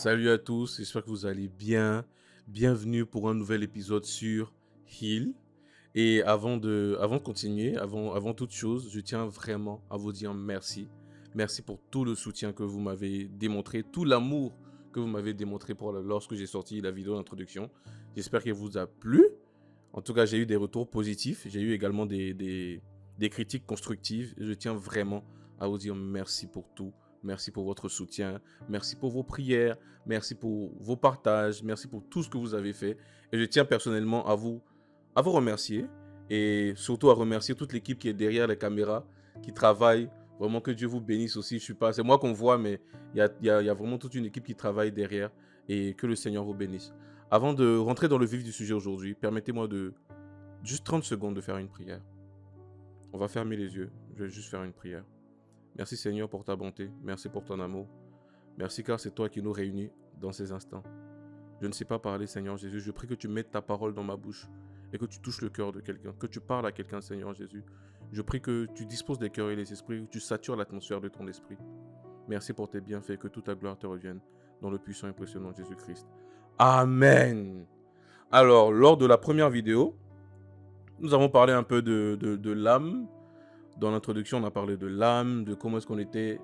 Salut à tous, j'espère que vous allez bien. Bienvenue pour un nouvel épisode sur Heal. Et avant de continuer, avant toute chose, je tiens vraiment à vous dire merci. Merci pour tout le soutien que vous m'avez démontré, tout l'amour que vous m'avez démontré lorsque j'ai sorti la vidéo d'introduction. J'espère qu'elle vous a plu. En tout cas, j'ai eu des retours positifs. J'ai eu également des critiques constructives. Je tiens vraiment à vous dire merci pour tout. Merci pour votre soutien. Merci pour vos prières. Merci pour vos partages. Merci pour tout ce que vous avez fait. Et je tiens personnellement à vous remercier. Et surtout à remercier toute l'équipe qui est derrière les caméras, qui travaille. Vraiment que Dieu vous bénisse aussi. C'est moi qu'on voit, mais il y a vraiment toute une équipe qui travaille derrière. Et que le Seigneur vous bénisse. Avant de rentrer dans le vif du sujet aujourd'hui, permettez-moi de juste 30 secondes de faire une prière. On va fermer les yeux, je vais juste faire une prière. Merci Seigneur pour ta bonté, merci pour ton amour. Merci car c'est toi qui nous réunis dans ces instants. Je ne sais pas parler Seigneur Jésus, je prie que tu mettes ta parole dans ma bouche et que tu touches le cœur de quelqu'un, que tu parles à quelqu'un Seigneur Jésus. Je prie que tu disposes des cœurs et des esprits, que tu satures l'atmosphère de ton esprit. Merci pour tes bienfaits, que toute ta gloire te revienne dans le puissant et précieux Jésus-Christ. Amen. Alors, lors de la première vidéo, nous avons parlé un peu de l'âme. Dans l'introduction, on a parlé de l'âme, de comment est-ce qu'on était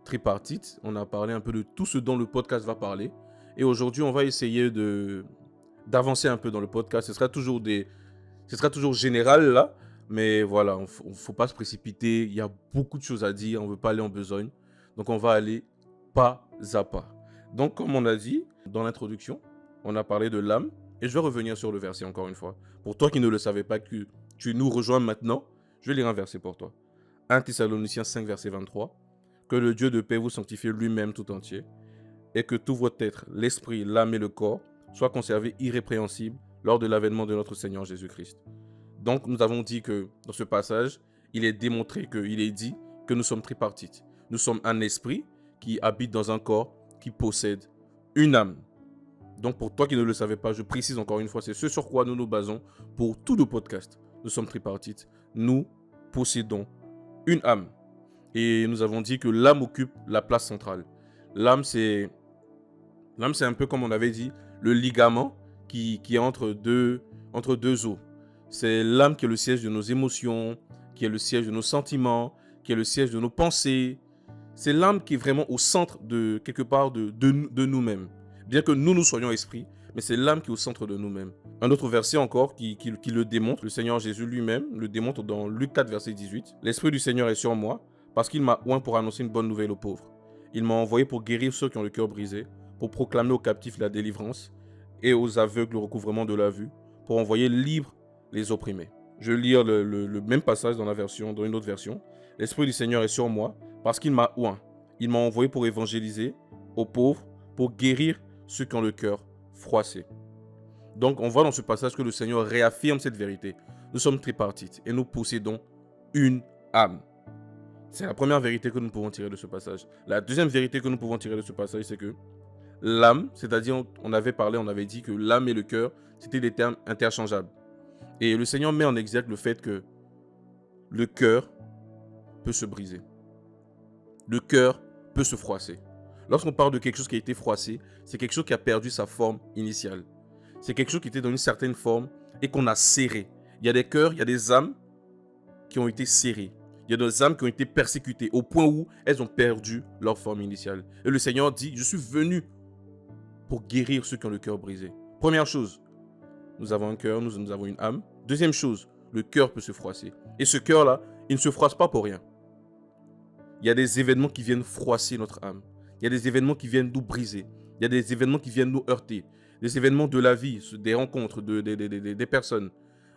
tripartite. On a parlé un peu de tout ce dont le podcast va parler. Et aujourd'hui, on va essayer d'avancer un peu dans le podcast. Ce sera toujours général là. Mais voilà, il ne faut pas se précipiter. Il y a beaucoup de choses à dire. On ne veut pas aller en besogne. Donc, on va aller pas à pas. Donc, comme on a dit dans l'introduction, on a parlé de l'âme. Et je vais revenir sur le verset encore une fois. Pour toi qui ne le savais pas, que tu nous rejoins maintenant, je vais lire un verset pour toi. 1 Thessaloniciens 5, verset 23. Que le Dieu de paix vous sanctifie lui-même tout entier, et que tout votre être, l'esprit, l'âme et le corps, soient conservés irrépréhensibles lors de l'avènement de notre Seigneur Jésus-Christ. Donc, nous avons dit que dans ce passage, il est démontré qu'il est dit que nous sommes tripartites. Nous sommes un esprit qui habite dans un corps qui possède une âme. Donc, pour toi qui ne le savais pas, je précise encore une fois, c'est ce sur quoi nous nous basons pour tout le podcast. Nous sommes tripartites. Nous possédons une âme. Et nous avons dit que l'âme occupe la place centrale. L'âme, c'est un peu comme on avait dit, le ligament qui est entre deux os. C'est l'âme qui est le siège de nos émotions, qui est le siège de nos sentiments, qui est le siège de nos pensées. C'est l'âme qui est vraiment au centre de quelque part de nous-mêmes. Bien que nous soyons esprits, mais c'est l'âme qui est au centre de nous-mêmes. Un autre verset encore qui le démontre, le Seigneur Jésus lui-même le démontre dans Luc 4, verset 18. « L'Esprit du Seigneur est sur moi, parce qu'il m'a oint pour annoncer une bonne nouvelle aux pauvres. Il m'a envoyé pour guérir ceux qui ont le cœur brisé, pour proclamer aux captifs la délivrance et aux aveugles le recouvrement de la vue, pour envoyer libres les opprimés. » Je vais lire le même passage dans une autre version. « L'Esprit du Seigneur est sur moi, parce qu'il m'a oint. Il m'a envoyé pour évangéliser aux pauvres, pour guérir ceux qui ont le cœur froissé. » Donc, on voit dans ce passage que le Seigneur réaffirme cette vérité. Nous sommes tripartites et nous possédons une âme. C'est la première vérité que nous pouvons tirer de ce passage. La deuxième vérité que nous pouvons tirer de ce passage, c'est que l'âme, c'est-à-dire, on avait dit que l'âme et le cœur, c'était des termes interchangeables. Et le Seigneur met en exergue le fait que le cœur peut se briser. Le cœur peut se froisser. Lorsqu'on parle de quelque chose qui a été froissé, c'est quelque chose qui a perdu sa forme initiale. C'est quelque chose qui était dans une certaine forme et qu'on a serré. Il y a des cœurs, il y a des âmes qui ont été serrées. Il y a des âmes qui ont été persécutées au point où elles ont perdu leur forme initiale. Et le Seigneur dit, je suis venu pour guérir ceux qui ont le cœur brisé. Première chose, nous avons un cœur, nous avons une âme. Deuxième chose, le cœur peut se froisser. Et ce cœur-là, il ne se froisse pas pour rien. Il y a des événements qui viennent froisser notre âme. Il y a des événements qui viennent nous briser. Il y a des événements qui viennent nous heurter. Des événements de la vie, des rencontres, des personnes.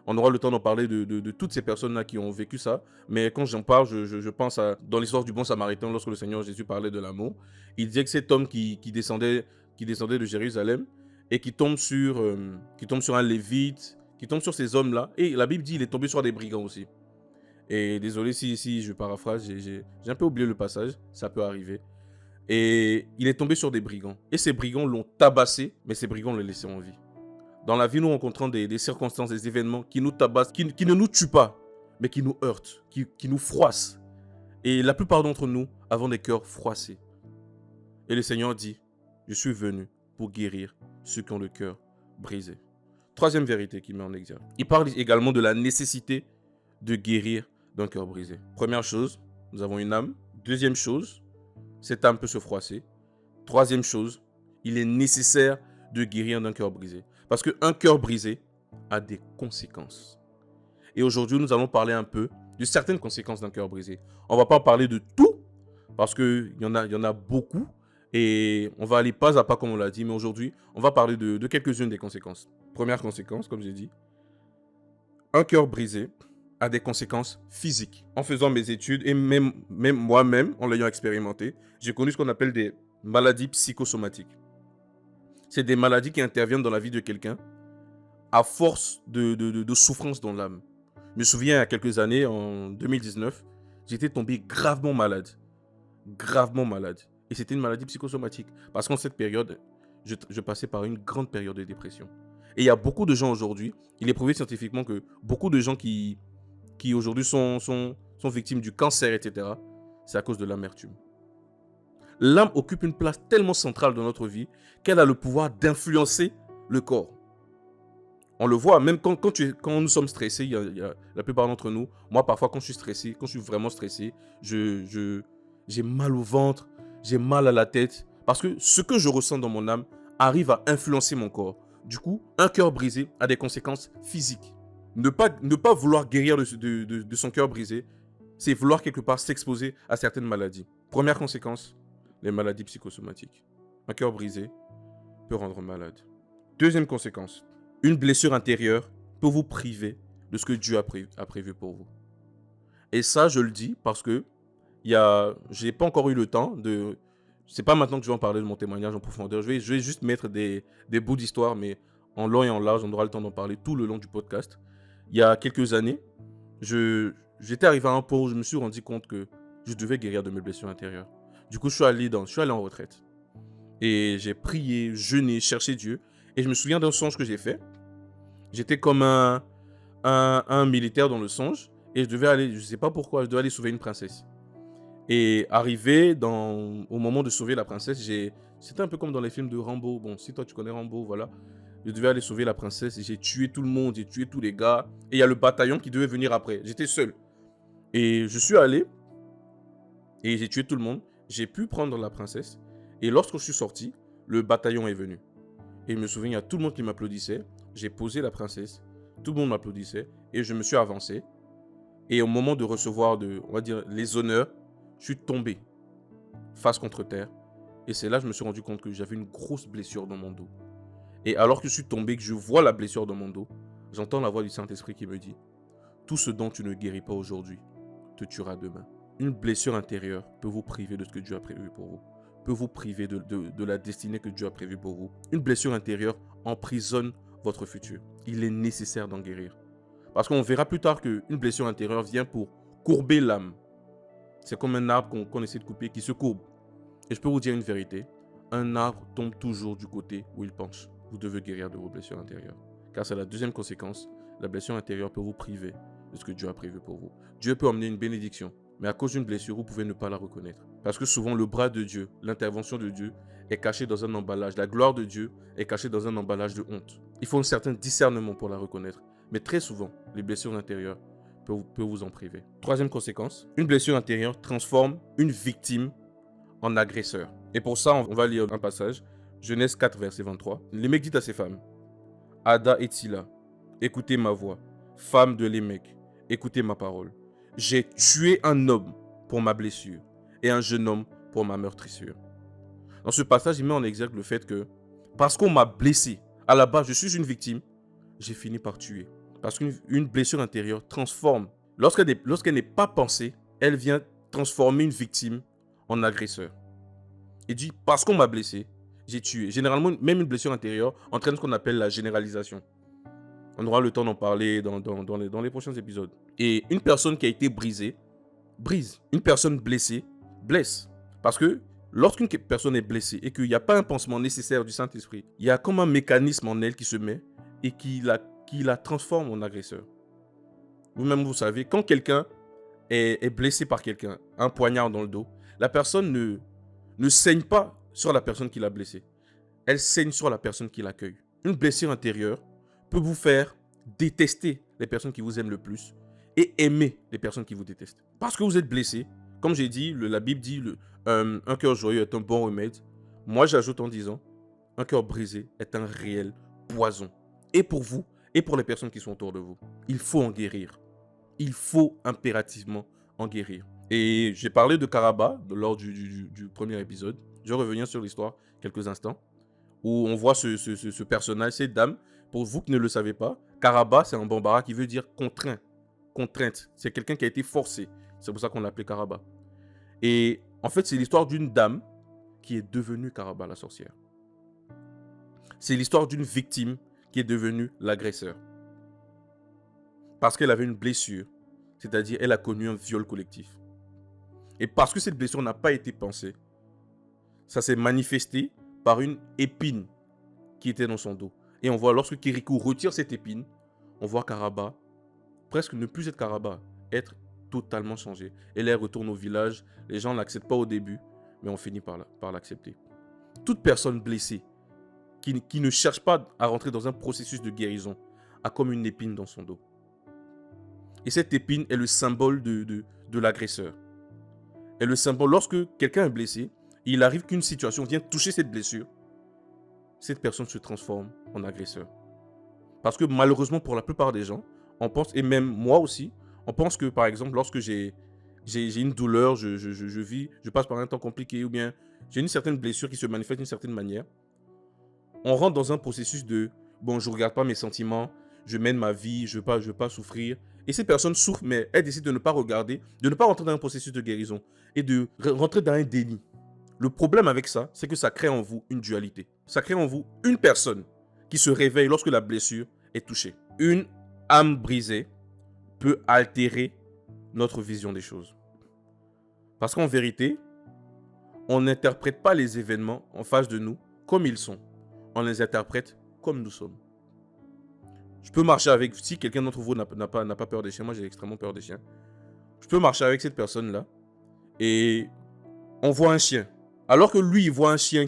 On aura le temps d'en parler de toutes ces personnes-là qui ont vécu ça. Mais quand j'en parle, je pense à dans l'histoire du bon Samaritain, lorsque le Seigneur Jésus parlait de l'amour. Il disait que cet homme qui descendait de Jérusalem et qui tombe sur un Lévite, qui tombe sur ces hommes-là. Et la Bible dit qu'il est tombé sur des brigands aussi. Et désolé si je paraphrase, j'ai un peu oublié le passage, ça peut arriver. Et il est tombé sur des brigands. Et ces brigands l'ont tabassé, mais ces brigands le laissaient en vie. Dans la vie, nous rencontrons des circonstances, des événements qui nous tabassent, qui ne nous tuent pas, mais qui nous heurtent, qui nous froissent. Et la plupart d'entre nous avons des cœurs froissés. Et le Seigneur dit, Je suis venu pour guérir ceux qui ont le cœur brisé. Troisième vérité qu'il met en exergue. Il parle également de la nécessité de guérir d'un cœur brisé. Première chose, nous avons une âme. Deuxième chose, cette âme peut se froisser. Troisième chose, il est nécessaire de guérir d'un cœur brisé. Parce qu'un cœur brisé a des conséquences. Et aujourd'hui, nous allons parler un peu de certaines conséquences d'un cœur brisé. On ne va pas parler de tout, parce qu'il y en a beaucoup. Et on va aller pas à pas, comme on l'a dit. Mais aujourd'hui, on va parler de quelques-unes des conséquences. Première conséquence, comme j'ai dit, un cœur brisé a des conséquences physiques. En faisant mes études, et même moi-même, en l'ayant expérimenté, j'ai connu ce qu'on appelle des maladies psychosomatiques. C'est des maladies qui interviennent dans la vie de quelqu'un à force de souffrance dans l'âme. Je me souviens, il y a quelques années, en 2019, j'étais tombé gravement malade. Gravement malade. Et c'était une maladie psychosomatique. Parce qu'en cette période, je passais par une grande période de dépression. Et il y a beaucoup de gens aujourd'hui, il est prouvé scientifiquement que beaucoup de gens qui aujourd'hui sont victimes du cancer, etc., c'est à cause de l'amertume. L'âme occupe une place tellement centrale dans notre vie qu'elle a le pouvoir d'influencer le corps. On le voit, même quand nous sommes stressés, il y a la plupart d'entre nous, moi parfois quand je suis stressé, quand je suis vraiment stressé, j'ai mal au ventre, j'ai mal à la tête, parce que ce que je ressens dans mon âme arrive à influencer mon corps. Du coup, un cœur brisé a des conséquences physiques. Ne pas vouloir guérir de son cœur brisé, c'est vouloir quelque part s'exposer à certaines maladies. Première conséquence, les maladies psychosomatiques. Un cœur brisé peut rendre malade. Deuxième conséquence, une blessure intérieure peut vous priver de ce que Dieu a prévu pour vous. Et ça, je le dis parce que je n'ai pas encore eu le temps de... C'est pas maintenant que je vais en parler de mon témoignage en profondeur. Je vais juste mettre des bouts d'histoire, mais en long et en large, on aura le temps d'en parler tout le long du podcast. Il y a quelques années, j'étais arrivé à un point où je me suis rendu compte que je devais guérir de mes blessures intérieures. Du coup, je suis allé en retraite. Et j'ai prié, jeûné, cherché Dieu. Et je me souviens d'un songe que j'ai fait. J'étais comme un militaire dans le songe. Et je devais aller, je ne sais pas pourquoi, je devais aller sauver une princesse. Et arrivé au moment de sauver la princesse, c'était un peu comme dans les films de Rambo. Bon, si toi tu connais Rambo, voilà. Je devais aller sauver la princesse et j'ai tué tout le monde, j'ai tué tous les gars. Et il y a le bataillon qui devait venir après. J'étais seul. Et je suis allé et j'ai tué tout le monde. J'ai pu prendre la princesse. Et lorsque je suis sorti, le bataillon est venu. Et je me souviens, il y a tout le monde qui m'applaudissait. J'ai posé la princesse. Tout le monde m'applaudissait. Et je me suis avancé. Et au moment de recevoir, on va dire, les honneurs, je suis tombé face contre terre. Et c'est là que je me suis rendu compte que j'avais une grosse blessure dans mon dos. Et alors que je suis tombé, que je vois la blessure dans mon dos, j'entends la voix du Saint-Esprit qui me dit « Tout ce dont tu ne guéris pas aujourd'hui te tuera demain. » Une blessure intérieure peut vous priver de ce que Dieu a prévu pour vous. Peut vous priver de la destinée que Dieu a prévue pour vous. Une blessure intérieure emprisonne votre futur. Il est nécessaire d'en guérir. Parce qu'on verra plus tard qu'une blessure intérieure vient pour courber l'âme. C'est comme un arbre qu'on essaie de couper qui se courbe. Et je peux vous dire une vérité. Un arbre tombe toujours du côté où il penche. Vous devez guérir de vos blessures intérieures. Car c'est la deuxième conséquence. La blessure intérieure peut vous priver de ce que Dieu a prévu pour vous. Dieu peut emmener une bénédiction. Mais à cause d'une blessure, vous pouvez ne pas la reconnaître. Parce que souvent, le bras de Dieu, l'intervention de Dieu est cachée dans un emballage. La gloire de Dieu est cachée dans un emballage de honte. Il faut un certain discernement pour la reconnaître. Mais très souvent, les blessures intérieures peuvent vous en priver. Troisième conséquence, une blessure intérieure transforme une victime en agresseur. Et pour ça, on va lire un passage. Genèse 4, verset 23. Lémec dit à ses femmes, Ada et Tsila, écoutez ma voix. Femmes de Lémec, écoutez ma parole. J'ai tué un homme pour ma blessure et un jeune homme pour ma meurtrissure. Dans ce passage, il met en exergue le fait que parce qu'on m'a blessé, à la base, je suis une victime, j'ai fini par tuer. Parce qu'une blessure intérieure transforme. Lorsqu'elle n'est pas pensée, elle vient transformer une victime en agresseur. Il dit, parce qu'on m'a blessé, j'ai tué. Généralement, même une blessure intérieure entraîne ce qu'on appelle la généralisation. On aura le temps d'en parler dans les prochains épisodes. Et une personne qui a été brisée, brise. Une personne blessée, blesse. Parce que lorsqu'une personne est blessée et qu'il n'y a pas un pansement nécessaire du Saint-Esprit, il y a comme un mécanisme en elle qui se met et qui la transforme en agresseur. Vous-même, vous savez, quand quelqu'un est blessé par quelqu'un, un poignard dans le dos, la personne ne saigne pas sur la personne qui l'a blessé. elle saigne sur la personne qui l'accueille. Une blessure intérieure peut vous faire détester les personnes qui vous aiment le plus et aimer les personnes qui vous détestent. Parce que vous êtes blessé, comme j'ai dit, la Bible dit un cœur joyeux est un bon remède. Moi, j'ajoute en disant, un cœur brisé est un réel poison. Et pour vous, et pour les personnes qui sont autour de vous. Il faut en guérir. Il faut impérativement en guérir. Et j'ai parlé de Karaba lors du premier épisode. Je vais revenir sur l'histoire quelques instants. Où on voit ce personnage, cette dame. Pour vous qui ne le savez pas, Karaba, c'est un bambara qui veut dire contraint. Contrainte. C'est quelqu'un qui a été forcé. C'est pour ça qu'on l'appelait Karaba. Et en fait, c'est l'histoire d'une dame qui est devenue Karaba, la sorcière. C'est l'histoire d'une victime qui est devenue l'agresseur. Parce qu'elle avait une blessure, c'est-à-dire elle a connu un viol collectif. Et parce que cette blessure n'a pas été pensée, ça s'est manifesté par une épine qui était dans son dos. Et on voit, lorsque Kirikou retire cette épine, on voit Karaba presque ne plus être Karaba, être totalement changé. Et là, elle retourne au village, les gens ne l'acceptent pas au début, mais on finit par l'accepter. Toute personne blessée, qui ne cherche pas à rentrer dans un processus de guérison, a comme une épine dans son dos. Et cette épine est le symbole de l'agresseur. Et le symbole, lorsque quelqu'un est blessé, il arrive qu'une situation vient toucher cette blessure, cette personne se transforme en agresseur. Parce que malheureusement, pour la plupart des gens, on pense, et même moi aussi, on pense que par exemple, lorsque j'ai une douleur, je vis, je passe par un temps compliqué, ou bien j'ai une certaine blessure qui se manifeste d'une certaine manière, on rentre dans un processus de « bon, je ne regarde pas mes sentiments, je mène ma vie, je ne veux pas souffrir ». Et ces personnes souffrent, mais elles décident de ne pas regarder, de ne pas rentrer dans un processus de guérison et de rentrer dans un déni. Le problème avec ça, c'est que ça crée en vous une dualité. Ça crée en vous une personne qui se réveille lorsque la blessure est touchée. Une âme brisée peut altérer notre vision des choses. Parce qu'en vérité, on n'interprète pas les événements en face de nous comme ils sont. On les interprète comme nous sommes. Je peux marcher avec, si quelqu'un d'entre vous n'a pas peur des chiens, moi j'ai extrêmement peur des chiens. Je peux marcher avec cette personne-là et on voit un chien. Alors que lui, il voit un chien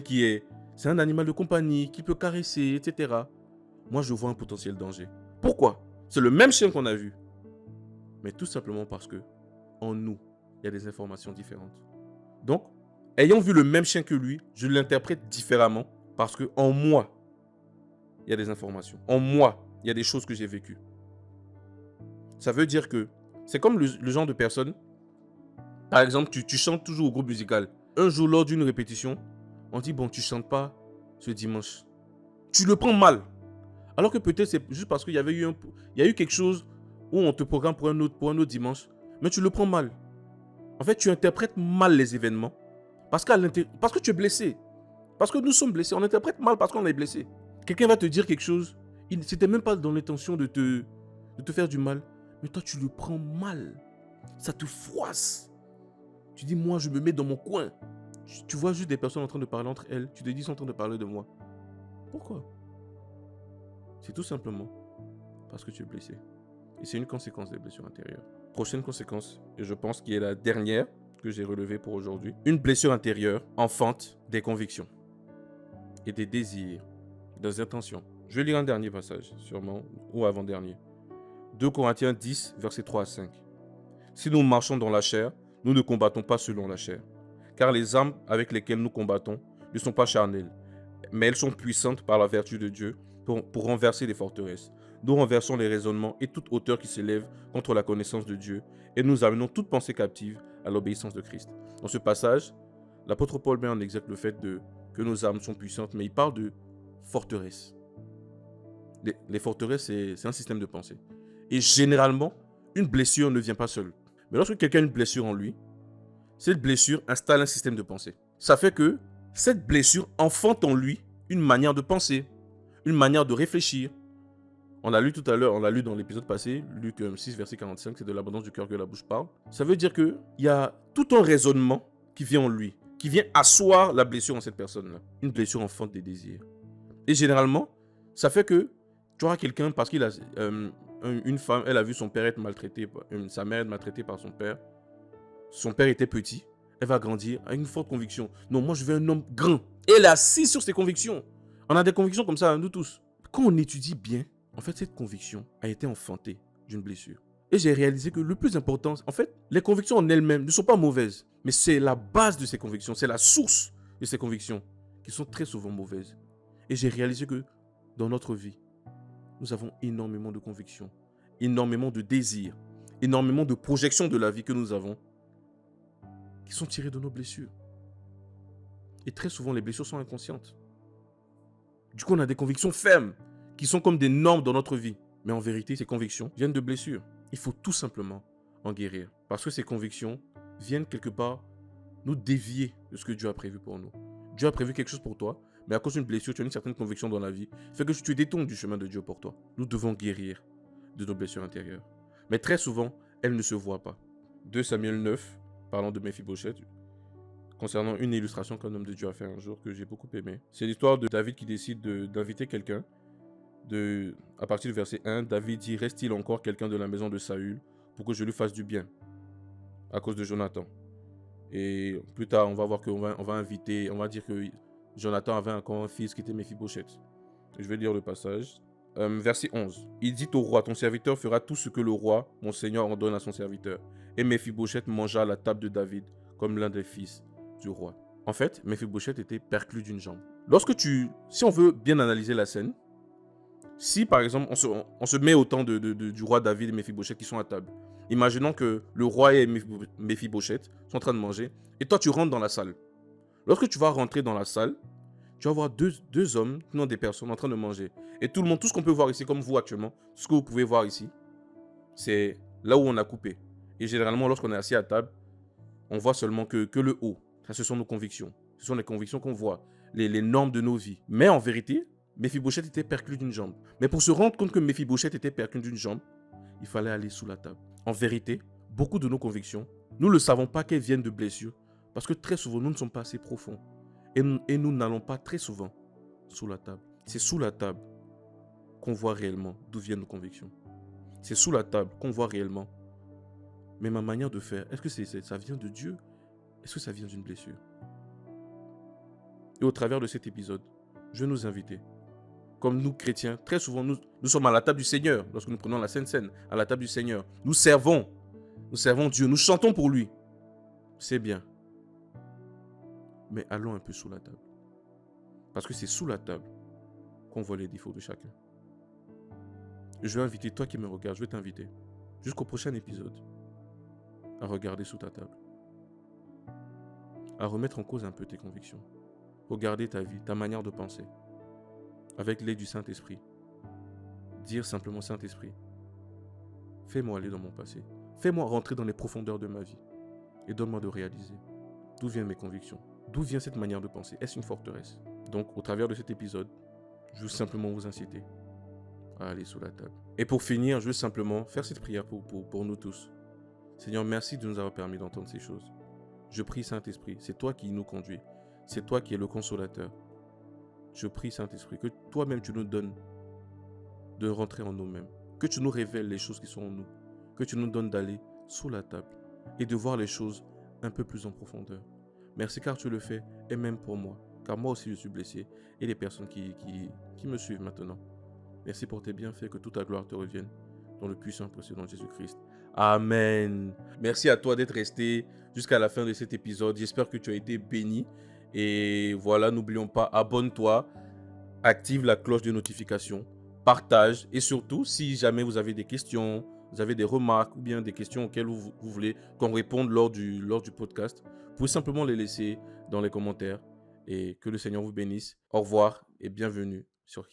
c'est un animal de compagnie, qui peut caresser, etc. Moi, je vois un potentiel danger. Pourquoi? C'est le même chien qu'on a vu. Mais tout simplement parce que, en nous, il y a des informations différentes. Donc, ayant vu le même chien que lui, je l'interprète différemment parce que en moi, il y a des informations. En moi, il y a des choses que j'ai vécues. Ça veut dire que c'est comme le genre de personne, par exemple, tu chantes toujours au groupe musical. Un jour, lors d'une répétition, on dit, bon, tu chantes pas ce dimanche. Tu le prends mal. Alors que peut-être c'est juste parce qu'il y a eu quelque chose où on te programme pour un autre dimanche, mais tu le prends mal. En fait, tu interprètes mal les événements parce que tu es blessé. Parce que nous sommes blessés. On interprète mal parce qu'on est blessé. Quelqu'un va te dire quelque chose, c'était même pas dans l'intention de te faire du mal, mais toi, tu le prends mal. Ça te froisse. Tu dis, moi, je me mets dans mon coin. Tu vois juste des personnes en train de parler entre elles. Tu te dis, ils sont en train de parler de moi. Pourquoi? C'est tout simplement parce que tu es blessé. Et c'est une conséquence des blessures intérieures. Prochaine conséquence, et je pense qu'il est la dernière que j'ai relevée pour aujourd'hui. Une blessure intérieure enfante des convictions et des désirs, des intentions. Je vais lire un dernier passage, sûrement, ou avant-dernier. 2 Corinthiens 10, versets 3 à 5. Si nous marchons dans la chair, nous ne combattons pas selon la chair. Car les armes avec lesquelles nous combattons ne sont pas charnelles, mais elles sont puissantes par la vertu de Dieu pour renverser les forteresses. Nous renversons les raisonnements et toute hauteur qui s'élève contre la connaissance de Dieu, et nous amenons toute pensée captive à l'obéissance de Christ. Dans ce passage, l'apôtre Paul met en exergue le fait que nos armes sont puissantes, mais il parle de forteresses. Les forteresses, c'est un système de pensée. Et généralement, une blessure ne vient pas seule. Mais lorsque quelqu'un a une blessure en lui, cette blessure installe un système de pensée. Ça fait que cette blessure enfante en lui une manière de penser, une manière de réfléchir. On l'a lu tout à l'heure, on l'a lu dans l'épisode passé, Luc 6, verset 45, c'est de l'abondance du cœur que la bouche parle. Ça veut dire qu'il y a tout un raisonnement qui vient en lui, qui vient asseoir la blessure en cette personne-là. Une blessure enfante des désirs. Et généralement, ça fait que tu auras quelqu'un, parce qu'il a une femme, elle a vu son père être maltraité, sa mère être maltraitée par son père. Son père était petit, elle va grandir avec une forte conviction. Non, moi je veux un homme grand. Et elle est assise sur ses convictions. On a des convictions comme ça, nous tous. Quand on étudie bien, en fait, cette conviction a été enfantée d'une blessure. Et j'ai réalisé que le plus important, en fait, les convictions en elles-mêmes ne sont pas mauvaises, mais c'est la base de ces convictions, c'est la source de ces convictions qui sont très souvent mauvaises. Et j'ai réalisé que dans notre vie, nous avons énormément de convictions, énormément de désirs, énormément de projections de la vie que nous avons qui sont tirées de nos blessures. Et très souvent, les blessures sont inconscientes. Du coup, on a des convictions fermes qui sont comme des normes dans notre vie. Mais en vérité, ces convictions viennent de blessures. Il faut tout simplement en guérir. Parce que ces convictions viennent quelque part nous dévier de ce que Dieu a prévu pour nous. Dieu a prévu quelque chose pour toi, mais à cause d'une blessure, tu as une certaine conviction dans la vie, fait que tu te détournes du chemin de Dieu pour toi. Nous devons guérir de nos blessures intérieures. Mais très souvent, elles ne se voient pas. 2 Samuel 9, parlant de Méphibosheth, concernant une illustration qu'un homme de Dieu a fait un jour que j'ai beaucoup aimé. C'est l'histoire de David qui décide d'inviter quelqu'un. À partir du verset 1, David dit « Reste-t-il encore quelqu'un de la maison de Saül pour que je lui fasse du bien ?» à cause de Jonathan. Et plus tard, on va voir qu'on va on va dire que Jonathan avait encore un fils qui était Méphibosheth. Je vais lire le passage. Verset 11. Il dit au roi, ton serviteur fera tout ce que le roi, mon seigneur, ordonne à son serviteur. Et Méphibosheth mangea à la table de David comme l'un des fils du roi. En fait, Méphibosheth était perclus d'une jambe. Si on veut bien analyser la scène, si par exemple on se met au temps du roi David et Méphibosheth qui sont à table, imaginons que le roi et Méphibosheth sont en train de manger et toi tu rentres dans la salle. Lorsque tu vas rentrer dans la salle, tu vas voir deux hommes, non des personnes en train de manger. Et tout le monde, tout ce qu'on peut voir ici, comme vous actuellement, ce que vous pouvez voir ici, c'est là où on a coupé. Et généralement, lorsqu'on est assis à table, on voit seulement que le haut. Ça, ce sont nos convictions. Ce sont les convictions qu'on voit, les normes de nos vies. Mais en vérité, Méphibosheth était perclus d'une jambe. Mais pour se rendre compte que Méphibosheth était perclus d'une jambe, il fallait aller sous la table. En vérité, beaucoup de nos convictions, nous ne savons pas qu'elles viennent de blessures, parce que très souvent, nous ne sommes pas assez profonds. Et nous n'allons pas très souvent sous la table. C'est sous la table qu'on voit réellement d'où viennent nos convictions. C'est sous la table qu'on voit réellement. Mais ma manière de faire, est-ce que ça vient de Dieu? Est-ce que ça vient d'une blessure? Et au travers de cet épisode, je vais nous inviter. Comme nous, chrétiens, très souvent, nous sommes à la table du Seigneur. Lorsque nous prenons la Sainte Seine, à la table du Seigneur. Nous servons Dieu, nous chantons pour lui. C'est bien. Mais allons un peu sous la table. Parce que c'est sous la table qu'on voit les défauts de chacun. Je vais inviter, toi qui me regardes, je vais t'inviter, jusqu'au prochain épisode, à regarder sous ta table. À remettre en cause un peu tes convictions. Regarder ta vie, ta manière de penser. Avec l'aide du Saint-Esprit. Dire simplement, Saint-Esprit, fais-moi aller dans mon passé. Fais-moi rentrer dans les profondeurs de ma vie. Et donne-moi de réaliser d'où viennent mes convictions. D'où vient cette manière de penser? Est-ce une forteresse? Donc, au travers de cet épisode, je veux simplement vous inciter à aller sous la table. Et pour finir, je veux simplement faire cette prière pour nous tous. Seigneur, merci de nous avoir permis d'entendre ces choses. Je prie, Saint-Esprit, c'est toi qui nous conduis. C'est toi qui es le consolateur. Je prie, Saint-Esprit, que toi-même tu nous donnes de rentrer en nous-mêmes. Que tu nous révèles les choses qui sont en nous. Que tu nous donnes d'aller sous la table et de voir les choses un peu plus en profondeur. Merci car tu le fais, et même pour moi, car moi aussi je suis blessé, et les personnes qui me suivent maintenant. Merci pour tes bienfaits, que toute ta gloire te revienne, dans le puissant et précieux nom de Jésus-Christ. Amen. Merci à toi d'être resté jusqu'à la fin de cet épisode. J'espère que tu as été béni. Et voilà, n'oublions pas, abonne-toi, active la cloche de notification, partage, et surtout, si jamais vous avez des questions, vous avez des remarques ou bien des questions auxquelles vous voulez qu'on réponde lors du podcast, vous pouvez simplement les laisser dans les commentaires et que le Seigneur vous bénisse. Au revoir et bienvenue sur